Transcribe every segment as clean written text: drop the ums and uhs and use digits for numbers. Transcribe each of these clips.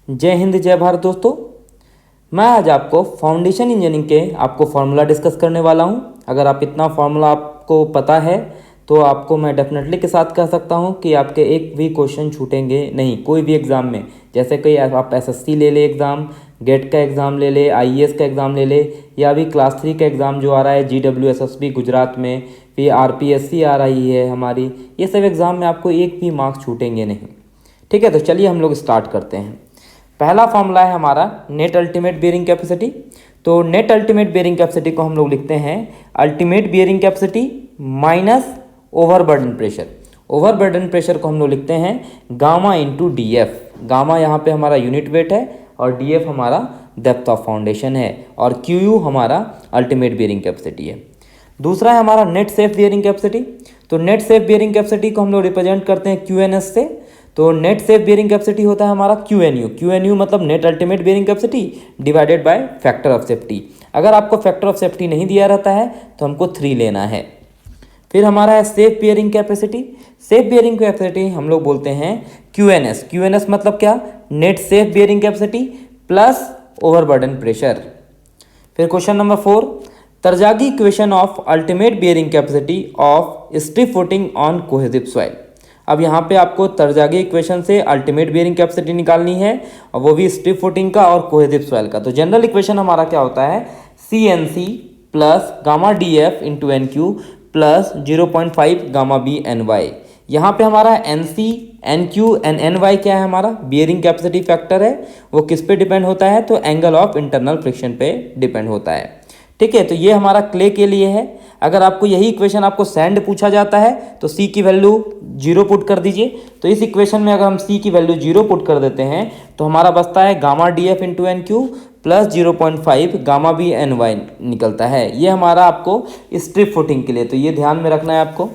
जय हिंद जय भारत दोस्तों। मैं आज आपको फाउंडेशन इंजीनियरिंग के आपको फार्मूला डिस्कस करने वाला हूं। अगर आप इतना फार्मूला आपको पता है तो आपको मैं डेफिनेटली के साथ कह सकता हूं कि आपके एक भी क्वेश्चन छूटेंगे नहीं कोई भी एग्ज़ाम में। जैसे कि आप एसएससी ले ले एग्ज़ाम, गेट का एग्ज़ाम ले ले, आईएएस का एग्ज़ाम ले ले, या अभी क्लास 3 का एग्ज़ाम जो आ रहा है GWSSB गुजरात में, फिर RPSC आ रही है हमारी, ये सब एग्ज़ाम में आपको एक भी मार्क्स छूटेंगे नहीं। ठीक है, तो चलिए हम लोग स्टार्ट करते हैं। पहला फॉर्मूला है हमारा नेट अल्टीमेट बियरिंग कैपेसिटी। तो नेट अल्टीमेट बियरिंग कैपेसिटी को हम लोग लिखते हैं ultimate bearing capacity minus overburden pressure. Overburden pressure को हम लोग लिखते हैं गामा इंटू DF। गामा यहाँ पे हमारा यूनिट वेट है और DF हमारा डेप्थ ऑफ फाउंडेशन है और QU हमारा अल्टीमेट बियरिंग कैपेसिटी है। दूसरा है हमारा नेट सेफ बियरिंग कैपेसिटी। तो नेट सेफ बियरिंग कैपेसिटी को हम लोग रिप्रेजेंट करते हैं QNS से। तो नेट सेफ बियरिंग कैपेसिटी होता है हमारा QNU। QNU मतलब net ultimate bearing capacity divided by factor of safety. अगर आपको फैक्टर ऑफ सेफ्टी नहीं दिया रहता है तो हमको 3 लेना है। फिर हमारा है safe bearing capacity. Safe bearing capacity हम लोग बोलते हैं QNS। QNS मतलब क्या? Net safe bearing capacity plus overburden pressure. फिर question number 4, Terzaghi equation of ultimate bearing capacity of strip footing on cohesive soil. अब यहाँ पे आपको तरजागी इक्वेशन से अल्टीमेट बियरिंग कैपेसिटी निकालनी है और वो भी स्टिफ फुटिंग का और कोहेसिव सॉइल का। तो जनरल इक्वेशन हमारा क्या होता है? CNC plus gamma DF into NQ plus 0.5 gamma B NY। यहाँ पे हमारा NC NQ NY क्या है? हमारा बियरिंग कैपेसिटी फैक्टर है। वो किस पे डिपेंड होता है? तो एंगल ऑफ इंटरनल फ्रिक्शन पे डिपेंड होता है। ठीक है, तो ये हमारा क्ले के लिए है। अगर आपको यही इक्वेशन आपको सैंड पूछा जाता है तो C की वैल्यू 0 पुट कर दीजिए। तो इस इक्वेशन में अगर हम C की वैल्यू 0 पुट कर देते हैं तो हमारा बचता है gamma DF into NQ plus 0.5 gamma B NY निकलता है। ये हमारा आपको स्ट्रिप फुटिंग के लिए, तो ये ध्यान में रखना है आपको।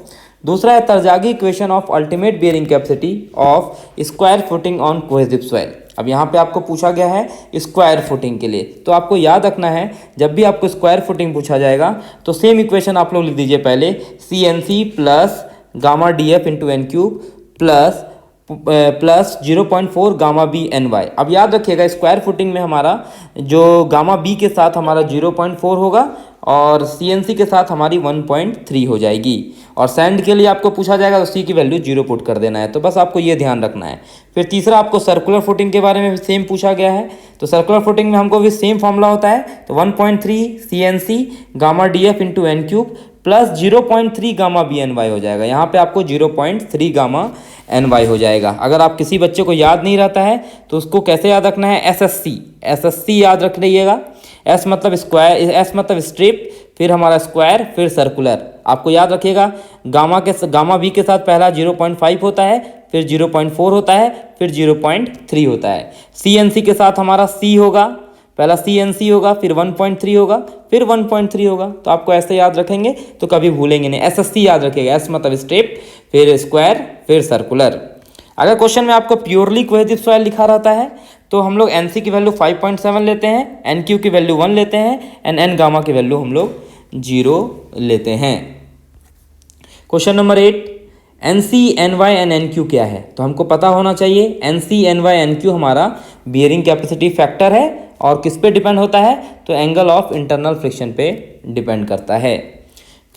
दूसरा है Terzaghi equation of ultimate bearing capacity of square footing on cohesive soil. अब यहाँ पे आपको पूछा गया है स्क्वायर फुटिंग के लिए, तो आपको याद रखना है जब भी आपको स्क्वायर फुटिंग पूछा जाएगा तो सेम इक्वेशन आप लोग लिख दीजिए पहले, CNC plus gamma DF into NQ plus 0.4 gamma B NY। अब याद रखिएगा स्क्वायर फुटिंग में हमारा जो गामा B के साथ हमारा 0.4 होगा और CNC के साथ हमारी 1.3 हो जाएगी। और सैंड के लिए आपको पूछा जाएगा तो C की वैल्यू 0 पुट कर देना है। तो बस आपको ये ध्यान रखना है। फिर तीसरा आपको सर्कुलर फुटिंग के बारे में भी सेम पूछा गया है। तो सर्कुलर फुटिंग में हमको भी सेम फॉर्मूला होता है। तो 1.3 CNC gamma DF into NQ plus 0.3 gamma B NY हो जाएगा। यहाँ पे आपको 0.3 गामा NY हो जाएगा। अगर आप किसी बच्चे को याद नहीं रहता है तो उसको कैसे याद रखना है? SSC याद रख लीजिएगा। S मतलब स्क्वायर, S मतलब स्ट्रिप, फिर हमारा स्क्वायर, फिर सर्कुलर। आपको याद रखिएगा गामा B के साथ पहला 0.5 होता है, फिर 0.4 होता है, फिर 0.3 होता है। CNC के साथ हमारा C होगा, पहला CNC होगा, फिर 1.3 होगा, फिर 1.3 होगा। तो आपको ऐसे याद रखेंगे तो कभी भूलेंगे नहीं। SSC याद रखिएगा, S मतलब स्ट्रिप, फिर स्क्वायर, फिर सर्कुलर। अगर क्वेश्चन में आपको प्योरली कोहेसिव सॉइल लिखा रहता है तो हम लोग NC की वैल्यू 5.7 लेते हैं, NQ की वैल्यू 1 लेते हैं एंड N गामा की वैल्यू हम लोग 0 लेते हैं। Question number 8, NC NY and NQ क्या है? तो हमको पता होना चाहिए NC NY NQ हमारा बियरिंग कैपेसिटी फैक्टर है और किस पे डिपेंड होता है? तो एंगल ऑफ इंटरनल फ्रिक्शन पे डिपेंड करता है।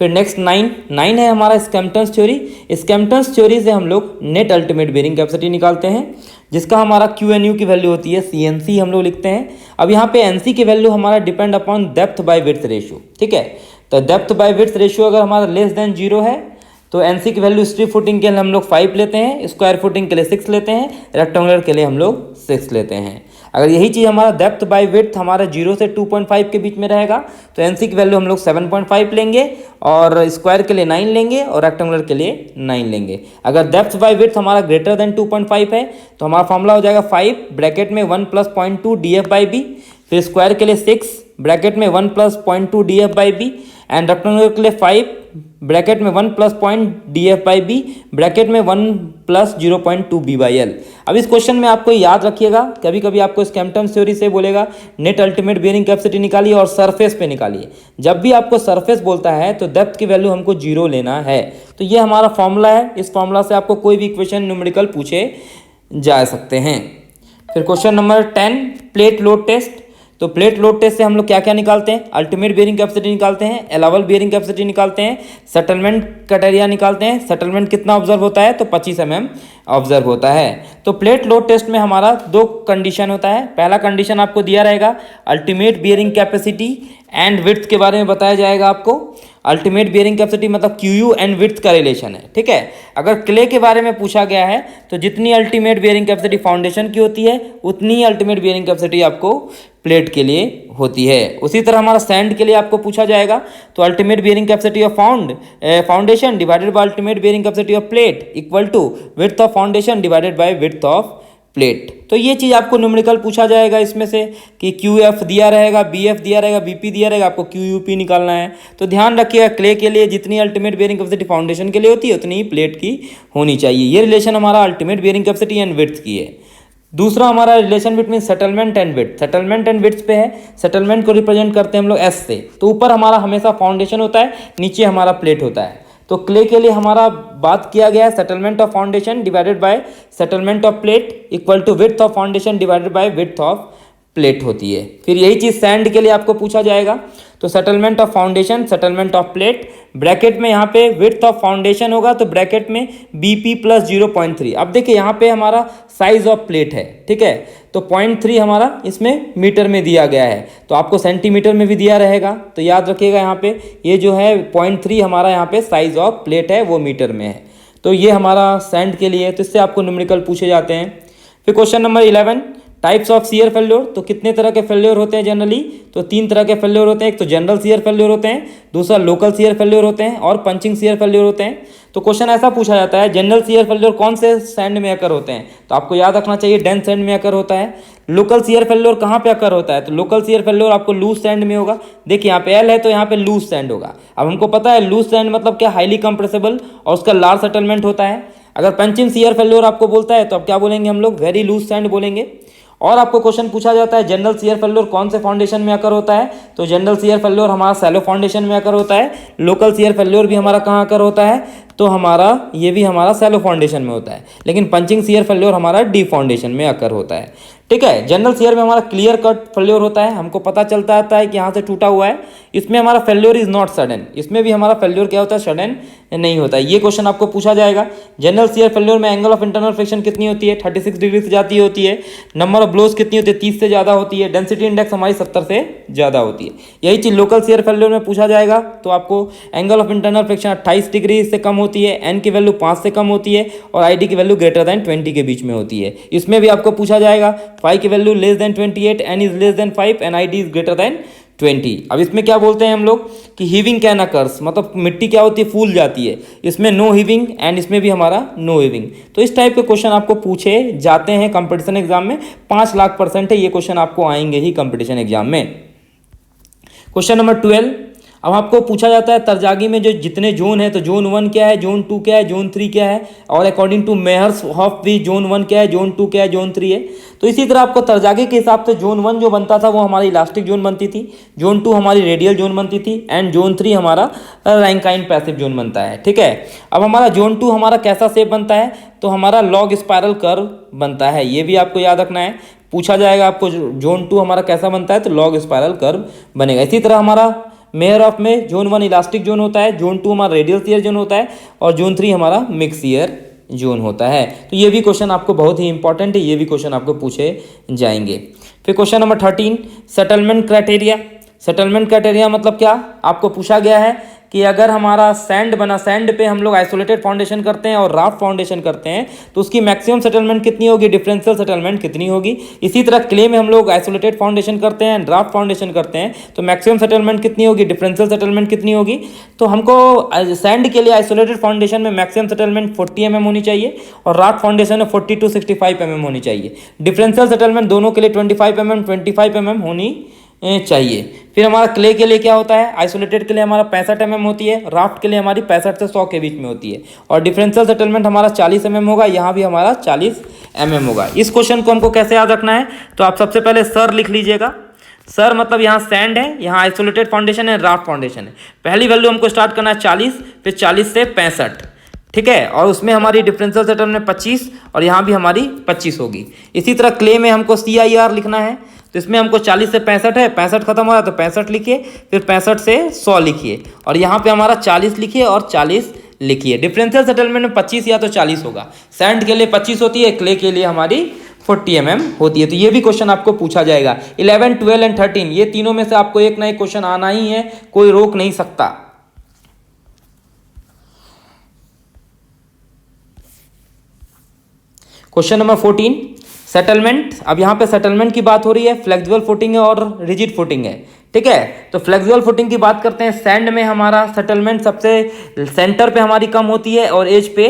फिर नेक्स्ट 9 है हमारा स्कैम्पटन्स थ्योरी। स्कैम्पटन्स थ्योरी से हम लोग नेट अल्टीमेट बियरिंग कैपेसिटी निकालते हैं, जिसका हमारा QNU की वैल्यू होती है CNC हम लोग लिखते हैं। अब यहाँ पे NC की वैल्यू हमारा depend upon depth by width ratio. ठीक है, तो डेप्थ बाय विड्थ रेशियो अगर हमारा लेस देन 0 है तो NC की वैल्यू स्ट्रिप फुटिंग के लिए हम लोग 5 लेते हैं, स्क्वायर फुटिंग के लिए 6 लेते हैं, रेक्टेंगुलर के लिए हम लोग 6 लेते हैं। अगर यही चीज़ हमारा डेप्थ बाय विड्थ हमारा 0 से 2.5 के बीच में रहेगा तो NC की वैल्यू हम लोग 7.5 लेंगे और स्क्वायर के लिए 9 लेंगे और रेक्टेंगुलर के लिए 9 लेंगे। अगर डेप्थ बाय विड्थ हमारा ग्रेटर देन 2.5 है तो हमारा फॉर्मूला हो जाएगा 5 ब्रैकेट में 1 प्लस 0.2 DF बाई बी, फिर स्क्वायर के लिए 6 ब्रैकेट में 1 plus 0.2 DF by B and rectangular के लिए 5 ब्रैकेट में 1 plus point DF by B bracket में 1 प्लस 0.2 B बाई एल। अब इस क्वेश्चन में आपको याद रखिएगा, कभी कभी आपको स्कैम्पटन्स थ्योरी से बोलेगा नेट अल्टीमेट बियरिंग कैपेसिटी निकालिए और सरफेस पे निकालिए। जब भी आपको सरफेस बोलता है तो डेप्थ की वैल्यू हमको 0 लेना है। तो ये हमारा फॉर्मूला है, इस फॉर्मूला से आपको कोई भी इक्वेशन न्यूमेरिकल पूछे जा सकते हैं। फिर question number 10, plate load test. तो प्लेट लोड टेस्ट से हम लोग क्या क्या निकालते हैं? अल्टीमेट बेयरिंग कैपेसिटी निकालते हैं, अलाउबल बेयरिंग कैपेसिटी निकालते हैं, सेटलमेंट क्राइटेरिया निकालते हैं। सेटलमेंट कितना ऑब्जर्व होता है? तो 25 mm ऑब्जर्व होता है। तो प्लेट लोड टेस्ट में हमारा दो कंडीशन होता है। पहला कंडीशन आपको दिया रहेगा ultimate bearing capacity and width के बारे में बताया जाएगा आपको। अल्टीमेट बेयरिंग कैपेसिटी मतलब क्यू एंड विड्थ का रिलेशन है, ठीक है। अगर क्ले के बारे में पूछा गया है तो जितनी अल्टीमेट बेयरिंग कैपेसिटी फाउंडेशन की होती है उतनी ही अल्टीमेट बेयरिंग कैपेसिटी आपको प्लेट के लिए होती है। उसी तरह हमारा सैंड के लिए आपको पूछा जाएगा तो ultimate bearing capacity of foundation divided by ultimate bearing capacity of plate equal to width of foundation divided by width of plate. तो ये चीज़ आपको न्यूमेरिकल पूछा जाएगा इसमें से कि क्यू एफ दिया रहेगा, बी एफ दिया रहेगा, बी पी दिया रहेगा, आपको क्यू यू पी निकालना है। तो ध्यान रखिएगा क्ले के लिए जितनी अल्टीमेट बेयरिंग कैपेसिटी फाउंडेशन के लिए होती है उतनी ही प्लेट की होनी चाहिए। ये रिलेशन हमारा ultimate bearing capacity and width की है। दूसरा हमारा relation between settlement and width. Settlement and width पे है। सेटलमेंट को रिप्रेजेंट करते हैं हम लोग एस से। तो ऊपर हमारा हमेशा फाउंडेशन होता है, नीचे हमारा प्लेट होता है। तो क्ले के लिए हमारा बात किया गया है settlement of foundation divided by settlement of plate equal to width of foundation divided by width of plate होती है। फिर यही चीज़ सैंड के लिए आपको पूछा जाएगा तो settlement of foundation settlement of plate bracket में यहाँ पे विड्थ ऑफ फाउंडेशन होगा तो ब्रैकेट में बीपी प्लस 0.3। अब देखिए यहाँ पे हमारा साइज ऑफ प्लेट है, ठीक है। तो 0.3 हमारा इसमें मीटर में दिया गया है, तो आपको सेंटीमीटर में भी दिया रहेगा। तो याद रखिएगा यहाँ पे ये जो है 0.3 हमारा यहाँ पे साइज ऑफ प्लेट है वो मीटर में है। तो ये हमारा सैंड के लिए, तो इससे आपको न्यूमेरिकल पूछे जाते हैं। फिर question number 11, types of shear failure. तो कितने तरह के फेल्योर होते हैं जनरली? तो 3 तरह के फेल्योर होते हैं। एक तो जनरल शियर फेल्योर होते हैं, दूसरा लोकल शियर फेल्योर होते हैं और पंचिंग शियर फेल्योर होते हैं। तो क्वेश्चन ऐसा पूछा जाता है जनरल शियर फेल्योर कौन से सैंड में अकर होते हैं? तो आपको याद रखना चाहिए डेंस सैंड में अकर होता है। लोकल शियर फेल्योर कहाँ पे अकर होता है? तो लोकल शियर फेल्योर आपको लूज सैंड में होगा। देखिए यहाँ पे एल है तो यहाँ पे लूज सैंड होगा। अब हमको पता है लूज सैंड मतलब क्या, हाईली कंप्रेसिबल और उसका लार्ज सेटलमेंट होता है। अगर पंचिंग शियर फेल्योर आपको बोलता है तो अब क्या बोलेंगे हम लोग? वेरी लूज सैंड बोलेंगे। और आपको क्वेश्चन पूछा जाता है जनरल शियर फेल्योर कौन से फाउंडेशन में अकर होता है? तो जनरल शियर फेल्योर हमारा सैलो फाउंडेशन में अकर होता है। लोकल शियर फेल्योर भी हमारा कहाँ अकर होता है? तो हमारा ये भी हमारा सैलो फाउंडेशन में होता है। लेकिन पंचिंग शियर फेल्योर हमारा डी फाउंडेशन में अकर होता है, ठीक है। जनरल शियर में हमारा क्लियर कट फेल्योर होता है, हमको पता चलता आता है कि यहाँ से टूटा हुआ है। इसमें हमारा फेल्योर इज नॉट सडन, इसमें भी हमारा फेल्योर क्या होता है? सडन नहीं होता है। ये क्वेश्चन आपको पूछा जाएगा। जनरल शियर फेल्योर में एंगल ऑफ इंटरनल फ्रिक्शन कितनी होती है? 36 डिग्री से जाती होती है। नंबर ऑफ ब्लोज कितनी होती है? 30 से ज़्यादा होती है। डेंसिटी इंडेक्स हमारी 70 से ज़्यादा होती है। यही चीज़ लोकल शियर फेल्योर में पूछा जाएगा। तो आपको angle of internal friction 28 degree से कम होती है, एन की वैल्यू 5 से कम होती है और आई डी की वैल्यू ग्रेटर देन 20 के बीच में होती है। इसमें भी आपको पूछा जाएगा फाई की value less than 28, N is less than 5 and I D is greater than 20। अब इसमें क्या बोलते हैं हम लोग कि हीविंग कैन अकर्स, मतलब मिट्टी क्या होती है? फूल जाती है। इसमें नो हीविंग एंड इसमें भी हमारा नो हीविंग। तो इस टाइप के क्वेश्चन आपको पूछे जाते हैं कंपटीशन एग्जाम में। 5,00,000% है ये क्वेश्चन आपको आएंगे ही कंपटीशन एग्जाम में। क्वेश्चन नंबर 12, अब आपको पूछा जाता है तरजागी में जो जितने जोन है तो जोन 1 क्या है, जोन 2 क्या है, जोन 3 क्या है, और अकॉर्डिंग टू मेहर्स हॉफ भी जोन 1 क्या है, जोन 2 क्या है, जोन 3 है। तो इसी तरह आपको तरजागी के हिसाब से जोन 1 जो बनता था वो हमारी इलास्टिक जोन बनती थी, जोन 2 हमारी रेडियल जोन बनती थी एंड जोन 3 हमारा रैंकाइन पैसिव जोन बनता है, ठीक है। अब हमारा जोन 2 हमारा कैसा शेप बनता है? तो हमारा लॉग स्पायरल कर्व बनता है। ये भी आपको याद रखना है, पूछा जाएगा आपको जोन 2 हमारा कैसा बनता है? तो लॉग स्पायरल कर्व बनेगा। इसी तरह हमारा मेयर ऑफ में जोन 1 इलास्टिक जोन होता है, जोन 2 हमारा रेडियल शियर जोन होता है और जोन 3 हमारा मिक्स शियर जोन होता है। तो ये भी क्वेश्चन आपको बहुत ही इंपॉर्टेंट है, ये भी क्वेश्चन आपको पूछे जाएंगे। फिर question number 13, settlement criteria. Settlement criteria मतलब क्या? आपको पूछा गया है कि अगर हमारा सैंड बना, सैंड पे हम लोग आइसोलेटेड फाउंडेशन करते हैं और राफ्ट फाउंडेशन करते हैं तो उसकी मैक्सिमम सेटलमेंट कितनी होगी, डिफरेंशियल सेटलमेंट कितनी होगी। इसी तरह क्ले में हम लोग आइसोलेटेड फाउंडेशन करते हैं, राफ्ट फाउंडेशन करते हैं तो मैक्सिमम सेटलमेंट कितनी होगी, डिफरेंशियल सेटलमेंट कितनी होगी। तो हमको सैंड के लिए आइसोलेटेड फाउंडेशन में मैक्सिमम सेटलमेंट 40 mm होनी चाहिए और राफ्ट फाउंडेशन में 40 to 65 mm होनी चाहिए। डिफरेंशियल सेटलमेंट दोनों के लिए 25 mm 25 mm होनी चाहिए। फिर हमारा क्ले के लिए क्या होता है, आइसोलेटेड के लिए हमारा 65 mm होती है, राफ्ट के लिए हमारी 65 से 100 के बीच में होती है और डिफरेंशियल सेटलमेंट हमारा 40 mm होगा, यहाँ भी हमारा 40 mm होगा। इस क्वेश्चन को हमको कैसे याद रखना है, तो आप सबसे पहले सर लिख लीजिएगा। सर मतलब यहाँ सैंड है, यहाँ आइसोलेटेड फाउंडेशन है, राफ्ट फाउंडेशन है। पहली वैल्यू हमको स्टार्ट करना है 40, फिर 40 से 65, ठीक है, और उसमें हमारी डिफरेंशियल सेटलमेंट 25 और यहाँ भी हमारी 25 होगी। इसी तरह क्ले में हमको CIR लिखना है, तो इसमें हमको 40 से 65 है, 65 खत्म हो रहा है तो 65 लिखिए, फिर 65 से 100 लिखिए, और यहाँ पे हमारा 40 लिखिए और 40 लिखिए। डिफरेंशियल सेटलमेंट में 25 या तो 40 होगा। सैंड के लिए 25 होती है, क्ले के लिए हमारी 40 mm होती है। तो ये भी क्वेश्चन आपको पूछा जाएगा। 11, 12 एंड 13 ये तीनों में से आपको एक ना एक क्वेश्चन आना ही है, कोई रोक नहीं सकता। Question number 14, settlement. अब यहाँ पे सेटलमेंट की बात हो रही है, फ्लेक्सिबल फुटिंग है और रिजिड फुटिंग है। ठीक है, तो फ्लेक्सिबल फुटिंग की बात करते हैं। सैंड में हमारा सेटलमेंट सबसे सेंटर पे हमारी कम होती है और एज पे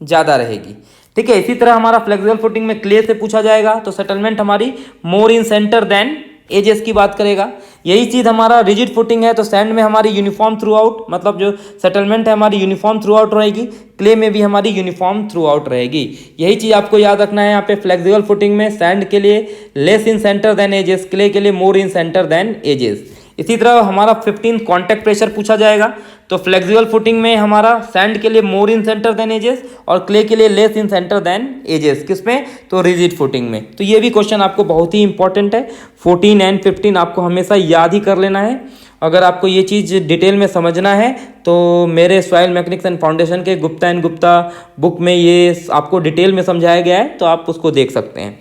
ज़्यादा रहेगी। ठीक है, इसी तरह हमारा फ्लेक्सिबल फुटिंग में क्ले से पूछा जाएगा, तो सेटलमेंट हमारी मोर इन सेंटर देन एजेस की बात करेगा। यही चीज़ हमारा रिजिड फुटिंग है, तो सैंड में हमारी यूनिफॉर्म थ्रू आउट, मतलब जो सेटलमेंट है हमारी यूनिफॉर्म थ्रू आउट रहेगी, क्ले में भी हमारी यूनिफॉर्म थ्रू आउट रहेगी। यही चीज़ आपको याद रखना है यहाँ पे। फ्लेक्सिबल फुटिंग में सैंड के लिए less in centre than edges, clay के लिए more in centre than edges. इसी तरह हमारा 15 कॉन्टैक्ट प्रेशर पूछा जाएगा, तो फ्लेक्सिबल फुटिंग में हमारा सैंड के लिए more in centre than edges और क्ले के लिए less in centre than edges. किसमें? तो रिजिड फुटिंग में। तो ये भी क्वेश्चन आपको बहुत ही इंपॉर्टेंट है। 14 एंड 15 आपको हमेशा याद ही कर लेना है। अगर आपको ये चीज़ डिटेल में समझना है तो मेरे सॉइल मैकेनिक्स एंड फाउंडेशन के गुप्ता एंड गुप्ता बुक में ये आपको डिटेल में समझाया गया है, तो आप उसको देख सकते हैं।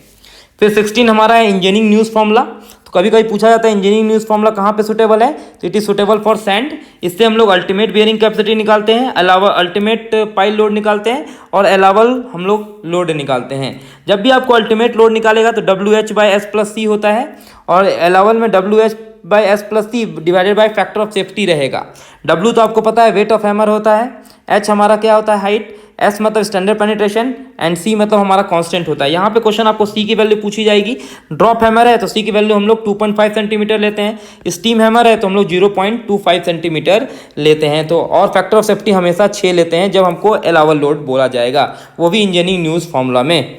फिर 16 हमारा है इंजीनियरिंग न्यूज़ फॉर्मूला। तो कभी कभी पूछा जाता है इंजीनियरिंग न्यूज़ फॉर्मूला कहाँ पे सुटेबल है, तो it is suitable for sand. इससे हम लोग अल्टीमेट बेयरिंग कैपेसिटी निकालते हैं, अलावा अल्टीमेट पाइल लोड निकालते हैं और अलावल हम लोग लोड निकालते हैं। जब भी आपको अल्टीमेट लोड निकालेगा तो WH/S+C होता है, और अलावल में WH/S+C divided by factor of safety रहेगा। W तो आपको पता है वेट ऑफ हैमर होता है, H हमारा क्या होता है हाइट, S मतलब स्टैंडर्ड पेनिट्रेशन एंड C मतलब हमारा कांस्टेंट होता है। यहाँ पे क्वेश्चन आपको C की वैल्यू पूछी जाएगी। ड्रॉप हैमर है तो C की वैल्यू हम लोग 2.5 सेंटीमीटर लेते हैं। स्टीम हैमर है तो हम लोग 0.25 सेंटीमीटर लेते हैं। तो और फैक्टर ऑफ सेफ्टी हमेशा 6 लेते हैं जब हमको अलावल लोड बोला जाएगा, वो भी इंजीनियरिंग न्यूज़ फॉर्मूला में।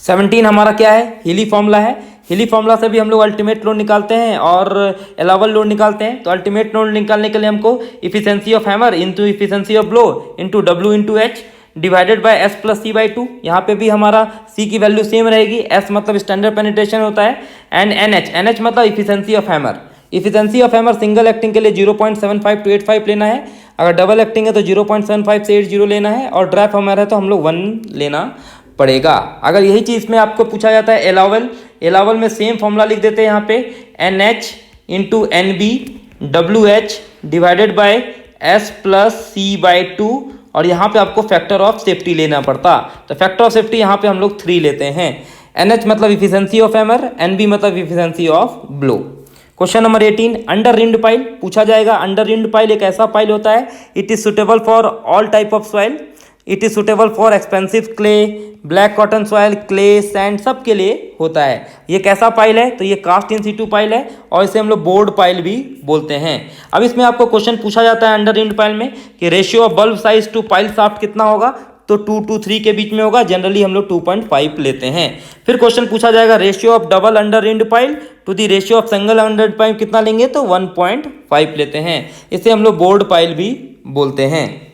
17 हमारा क्या है, हिली फॉर्मूला है। हिली फॉर्मूला से भी हम लोग अल्टीमेट लोड निकालते हैं और अलावल लोड निकालते हैं। तो अल्टीमेट लोड निकालने के लिए हमको efficiency of hammer into efficiency of blow into W into H divided by S+C/2। यहाँ पे भी हमारा C की वैल्यू सेम रहेगी। S मतलब स्टैंडर्ड पेनिट्रेशन होता है एंड NH मतलब efficiency of hammer. Efficiency of hammer single acting के लिए 0.75 to 85 लेना है, अगर डबल एक्टिंग है तो 0.75 से 80 लेना है, और ड्रैप हैमर है तो हम लोग 1 लेना पड़ेगा। अगर यही चीज़ में आपको पूछा जाता है एलावल में सेम फॉर्मूला लिख देते हैं यहाँ पे, NH into NB WH divided by S+C/2, और यहाँ पे आपको फैक्टर ऑफ सेफ्टी लेना पड़ता। तो फैक्टर ऑफ सेफ्टी यहाँ पे हम लोग 3 लेते हैं। NH मतलब इफिशिएंसी ऑफ हैमर, NB मतलब efficiency of blow. Question number 18 under rimmed pile पूछा जाएगा। अंडर रिम्ड पाइल एक ऐसा पाइल होता है, it is suitable for all type of soil, it is suitable for expensive clay, black cotton soil, clay, sand, सब के लिए होता है। ये कैसा पाइल है, तो ये कास्ट इन सीटू पाइल है और इसे हम लोग बोर्ड पाइल भी बोलते हैं। अब इसमें आपको क्वेश्चन पूछा जाता है अंडर रिम्ड पाइल में कि ratio of bulb size to pile shaft कितना होगा, तो 2 to 3 के बीच में होगा। जनरली हम लोग 2.5 लेते हैं। फिर क्वेश्चन पूछा जाएगा ratio of double under rimmed pile to the ratio of single under pile कितना लेंगे, तो 1.5 लेते हैं। इसे हम लोग बोर्ड पाइल भी बोलते हैं।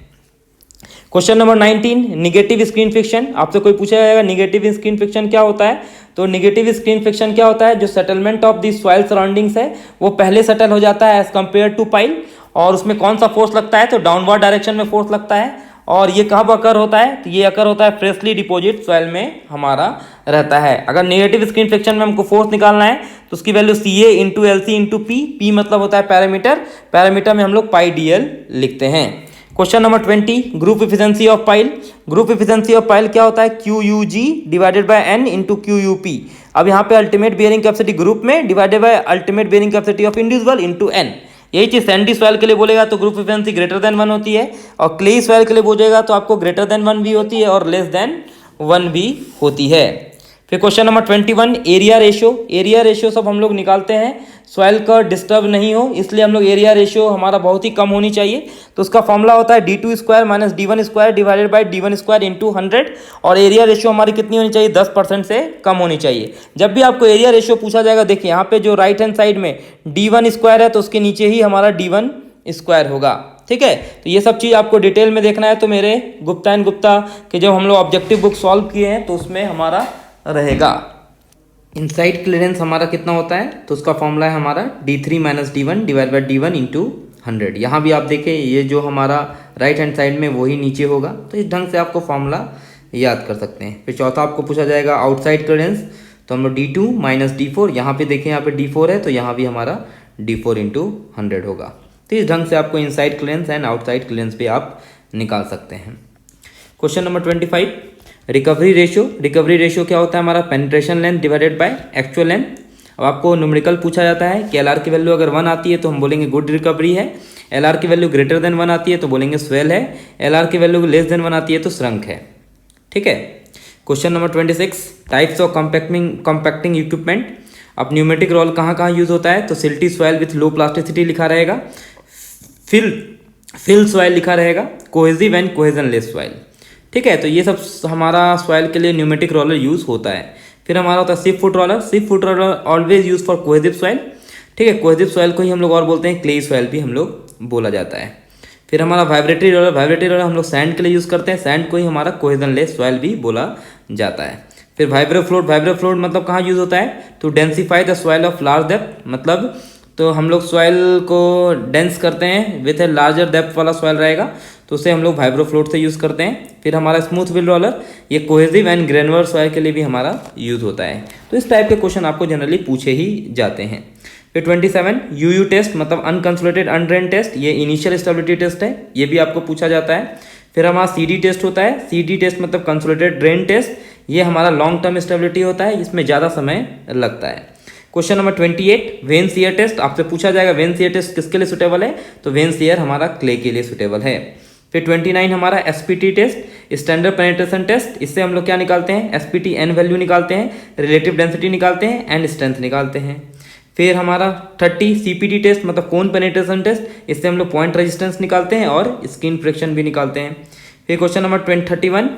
Question number 19 negative screen friction. आपसे कोई पूछा जाएगा निगेटिव स्क्रीन फ्रिक्शन क्या होता है, तो निगेटिव स्क्रीन फ्रिक्शन क्या होता है, जो settlement of the soil surroundings है वो पहले सेटल हो जाता है एज कंपेयर टू पाइल, और उसमें कौन सा फोर्स लगता है, तो डाउनवर्ड डायरेक्शन में फोर्स लगता है। और ये कब अकर होता है, तो ये अकर होता है फ्रेशली डिपोजिट सॉइल में हमारा रहता है। अगर नेगेटिव स्क्रीन फ्रिक्शन में हमको फोर्स निकालना है तो उसकी value CA into LC into P मतलब होता है पैरामीटर, पैरामीटर में हम लोग πdl लिखते हैं। Question number 20 group efficiency of pile. Group efficiency of pile क्या होता है, QUG divided by N into QUP। अब यहाँ पे अल्टीमेट बियरिंग कैपेसिटी ग्रुप में divided by ultimate bearing capacity of individual into N। यही चीज़ सैंडी सॉइल के लिए बोलेगा तो ग्रुप इफिशिएंसी ग्रेटर देन 1 होती है, और क्ले सॉइल के लिए बोलेगा तो आपको ग्रेटर देन 1 भी होती है और लेस देन 1 भी होती है। फिर question number 21 area ratio. Area ratio सब हम लोग निकालते हैं, सॉइल का डिस्टर्ब नहीं हो इसलिए हम लोग एरिया रेशियो हमारा बहुत ही कम होनी चाहिए। तो उसका फॉर्मूला होता है d2² minus d1² divided by d1² into 100, और एरिया रेशियो हमारी कितनी होनी चाहिए, 10% से कम होनी चाहिए। जब भी आपको एरिया रेशियो पूछा जाएगा, देखिए यहाँ पे जो राइट हैंड साइड में d1² है तो उसके नीचे ही हमारा d1² होगा। ठीक है। तो ये सब चीज़ आपको डिटेल में देखना है तो मेरे गुप्ता एंड गुप्ता के जब हम लोग ऑब्जेक्टिव बुक सॉल्व किए हैं तो उसमें हमारा रहेगा। इनसाइड क्लियरेंस हमारा कितना होता है, तो उसका फॉर्मूला है हमारा D3 - D1 divide by D1 into 100। यहाँ भी आप देखें ये जो हमारा राइट हैंड साइड में वही नीचे होगा, तो इस ढंग से आपको फॉर्मूला याद कर सकते हैं। फिर चौथा आपको पूछा जाएगा आउटसाइड क्लियरेंस, तो हम लोग D2 - D4, यहाँ पे देखें यहाँ पे D4 है तो यहाँ भी हमारा D4 इंटू 100 होगा। तो इस ढंग से आपको inside clearance and outside clearance भी आप निकाल सकते हैं। Question number 25, recovery ratio. Recovery ratio क्या होता है हमारा, penetration length divided by actual length. अब आपको न्यूमेरिकल पूछा जाता है कि LR की वैल्यू अगर 1 आती है तो हम बोलेंगे गुड रिकवरी है, LR की वैल्यू ग्रेटर देन 1 आती है तो बोलेंगे स्वेल है, LR की वैल्यू लेस देन 1 आती है तो श्रंक है। ठीक है। Question number 26, types of compacting equipment. अब न्यूमेटिक रोल कहाँ कहाँ यूज होता है, तो silty soil with low plasticity लिखा रहेगा, फिल सॉइल लिखा रहेगा, कोहेसिव एंड कोहेजनलेस सॉइल। ठीक है। तो ये सब हमारा सॉइल के लिए न्यूमेटिक रोलर यूज होता है। फिर हमारा होता है sheep foot roller. Sheep foot roller always use for cohesive soil. ठीक है। कोहेसिव सॉइल को ही हम लोग और बोलते हैं क्ले सॉइल भी हम लोग बोला जाता है। फिर हमारा वाइब्रेटरी रोलर। वाइब्रेटरी रोलर हम लोग सैंड के लिए यूज करते हैं, सैंड को ही हमारा कोहेजनलेस सॉइल भी बोला जाता है। फिर वाइब्रोफ्लोट। वाइब्रोफ्लोट मतलब कहाँ यूज होता है, to densify the soil of large depth, मतलब तो हम लोग सॉइल को डेंस करते हैं विथ ए लार्जर डेप्थ वाला सॉइल रहेगा तो उसे हम लोग वाइब्रोफ्लोट से यूज़ करते हैं। फिर हमारा स्मूथ व्हील रोलर, ये कोहेसिव एंड ग्रेनुलर सॉइल के लिए भी हमारा यूज़ होता है। तो इस टाइप के क्वेश्चन आपको जनरली पूछे ही जाते हैं। फिर 27, UU टेस्ट मतलब अनकंसोलेटेड अनड्रेन टेस्ट, ये इनिशियल स्टेबिलिटी टेस्ट है, ये भी आपको पूछा जाता है। फिर हमारा CD टेस्ट होता है, CD टेस्ट मतलब कंसोलेटेड ड्रेन टेस्ट, ये हमारा लॉन्ग टर्म स्टेबिलिटी होता है, इसमें ज़्यादा समय लगता है। Question number 28, vane shear test. आपसे पूछा जाएगा वेन सीयर टेस्ट किसके लिए सुटेबल है, तो वेन सीयर हमारा क्ले के लिए सुटेबल है। फिर 29 हमारा SPT test, standard penetration test, इससे हम लोग क्या निकालते हैं, SPT N वैल्यू निकालते हैं, रिलेटिव डेंसिटी निकालते हैं एंड स्ट्रेंथ निकालते हैं। फिर हमारा 30 CPT टेस्ट मतलब कोन पेनिट्रेशन टेस्ट, इससे हम लोग पॉइंट रेजिस्टेंस निकालते हैं और स्किन फ्रिक्शन भी निकालते हैं। फिर question number 31,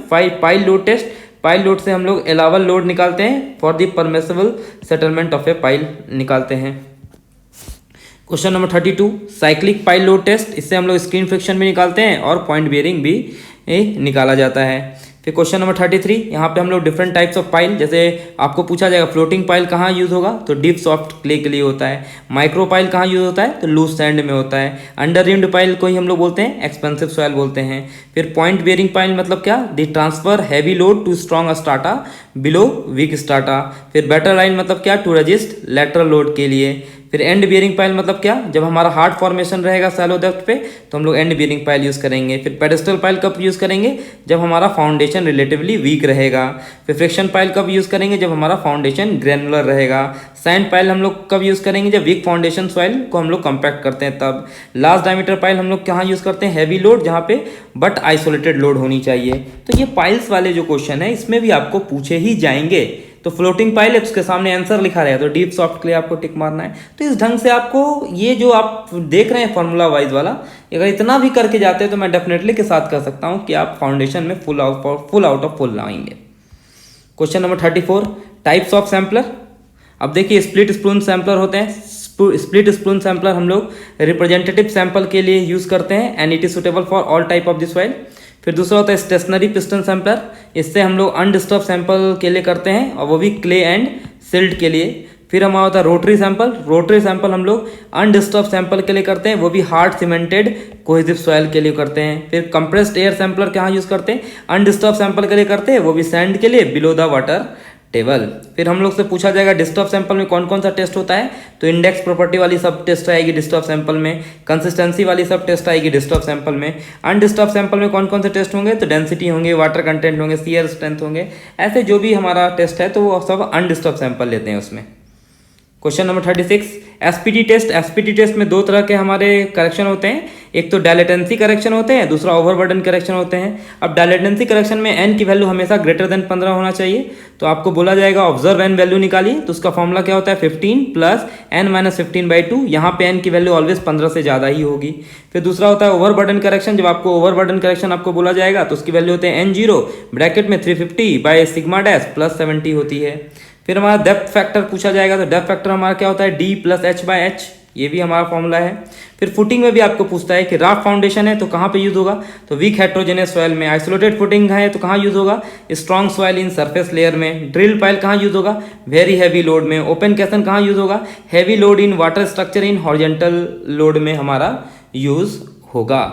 pile load test. Pile load से हम लोग एलावल लोड निकालते हैं, for the permissible settlement of a pile निकालते हैं। Question number 32, cyclic pile load test, इससे हम लोग स्क्रीन फ्रिक्शन भी निकालते हैं और पॉइंट बियरिंग भी निकाला जाता है। फिर क्वेश्चन नंबर 33, यहाँ पे हम लोग डिफरेंट टाइप्स ऑफ पाइल, जैसे आपको पूछा जाएगा फ्लोटिंग पाइल कहाँ यूज़ होगा, तो डीप सॉफ्ट क्ले के लिए होता है। माइक्रो पाइल कहाँ यूज़ होता है, तो लूज सैंड में होता है। अंडर रिम्ड पाइल को ही हम लोग बोलते हैं एक्सपेंसिव सॉइल बोलते हैं। फिर पॉइंट बियरिंग पाइल मतलब क्या, the transfer heavy load to strong strata below weak strata. फिर बेटर लाइन मतलब क्या, टू रजिस्ट लेटरल लोड के लिए। फिर एंड बियरिंग पाइल मतलब क्या, जब हमारा हार्ड फॉर्मेशन रहेगा सैलो डेप्थ पे तो हम लोग एंड बियरिंग पाइल यूज़ करेंगे। फिर पेडेस्टल पाइल कब यूज़ करेंगे, जब हमारा फाउंडेशन रिलेटिवली वीक रहेगा। फिर फ्रिक्शन पाइल कब यूज़ करेंगे, जब हमारा फाउंडेशन ग्रेनुलर रहेगा। सैंड पाइल हम लोग कब यूज़ करेंगे, जब वीक फाउंडेशन सॉइल को हम लोग कंपैक्ट करते हैं तब। लार्ज डायमीटर पाइल हम लोग कहाँ यूज़ करते हैं, हैवी लोड जहाँ पे बट आइसोलेटेड लोड होनी चाहिए। तो ये पाइल्स वाले जो क्वेश्चन है इसमें भी आपको पूछे ही जाएंगे। तो फ्लोटिंग पाइल है उसके सामने आंसर लिखा रहेगा तो डीप सॉफ्ट क्ले आपको टिक मारना है। तो इस ढंग से आपको ये जो आप देख रहे हैं फॉर्मूला वाइज वाला, अगर इतना भी करके जाते हैं तो मैं डेफिनेटली के साथ कह सकता हूँ कि आप फाउंडेशन में फुल आउट ऑफ फुल आएंगे। Question number 34, types of sampler. अब देखिए स्प्लिट स्पून सैम्पलर होते हैं। स्प्लिट स्पून सैम्पलर हम लोग रिप्रेजेंटेटिव सैंपल के लिए यूज़ करते हैं and it is suitable for all type of the soil. फिर दूसरा होता है स्टेशनरी पिस्टन सैम्पलर, इससे हम लोग अनडिस्टर्ब सैंपल के लिए करते हैं और वो भी क्ले एंड सिल्ट के लिए। फिर हमारा होता है रोटरी सैंपल। रोटरी सैंपल हम लोग अनडिस्टर्ब सैंपल के लिए करते हैं, वो भी हार्ड सीमेंटेड कोहेसिव सॉइल के लिए करते हैं। फिर कंप्रेस्ड एयर सैंपलर कहाँ यूज़ करते हैं, अनडिस्टर्ब सैंपल के लिए करते हैं, वो भी सैंड के लिए बिलो द वाटर टेबल। फिर हम लोग से पूछा जाएगा डिस्टर्ब सैंपल में कौन कौन सा टेस्ट होता है, तो इंडेक्स प्रॉपर्टी वाली सब टेस्ट आएगी डिस्टर्ब सैंपल में, कंसिस्टेंसी वाली सब टेस्ट आएगी डिस्टर्ब सैंपल में। अनडिस्टर्ब सैंपल में कौन कौन से टेस्ट होंगे, तो डेंसिटी होंगे, वाटर कंटेंट होंगे, सीयर स्ट्रेंथ होंगे। ऐसे जो भी हमारा टेस्ट है तो वो सब अनडिस्टर्ब सैंपल लेते हैं उसमें। Question number 36, SPT test. SPT test में दो तरह के हमारे करेक्शन होते हैं, एक तो डायलेटेंसी करेक्शन होते हैं, दूसरा ओवरबर्डन करेक्शन होते हैं। अब डायलेटेंसी करेक्शन में एन की वैल्यू हमेशा ग्रेटर देन 15 होना चाहिए, तो आपको बोला जाएगा ऑब्जर्व एन वैल्यू निकालिए, तो उसका फॉर्मूला क्या होता है 15 प्लस एन माइनस 15/2। यहाँ पे एन की वैल्यू ऑलवेज 15 से ज़्यादा ही होगी। फिर दूसरा होता है ओवरबर्डन करेक्शन। जब आपको ओवरबर्डन करेक्शन आपको बोला जाएगा तो उसकी वैल्यू होते हैं N0 ब्रैकेट में 350/σ प्लस 70 होती है। फिर हमारा डेप्थ फैक्टर पूछा जाएगा, तो डेप्थ फैक्टर हमारा क्या होता है D + H/H। ये भी हमारा फॉर्मूला है। फिर फुटिंग में भी आपको पूछता है कि राफ्ट फाउंडेशन है तो कहाँ पे यूज़ होगा, तो वीक हेट्रोजेनस सॉइल में। आइसोलेटेड फुटिंग है तो कहाँ यूज़ होगा, strong soil in surface layer में। ड्रिल पाइल कहाँ यूज़ होगा, वेरी हैवी लोड में। ओपन कैसन कहाँ यूज़ होगा, heavy load in water structure in horizontal load में हमारा यूज़ होगा।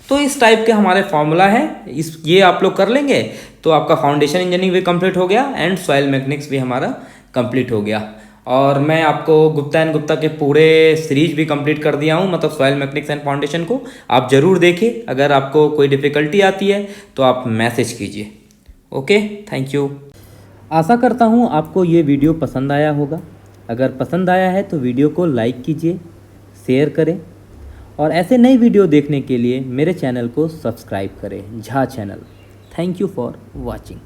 तो इस टाइप के हमारे फॉर्मूला है, ये आप लोग कर लेंगे तो आपका फाउंडेशन इंजीनियरिंग भी कंप्लीट हो गया एंड सॉइल मैकेनिक्स भी हमारा कंप्लीट हो गया। और मैं आपको गुप्ता एंड गुप्ता के पूरे सीरीज भी कंप्लीट कर दिया हूँ, मतलब सॉइल मैकेनिक्स एंड फाउंडेशन को आप ज़रूर देखिए। अगर आपको कोई डिफ़िकल्टी आती है तो आप मैसेज कीजिए। Okay, thank you. आशा करता हूँ आपको ये वीडियो पसंद आया होगा। अगर पसंद आया है तो वीडियो को लाइक कीजिए, शेयर करें और ऐसे नई वीडियो देखने के लिए मेरे चैनल को सब्सक्राइब करें, Jha channel. Thank you for watching.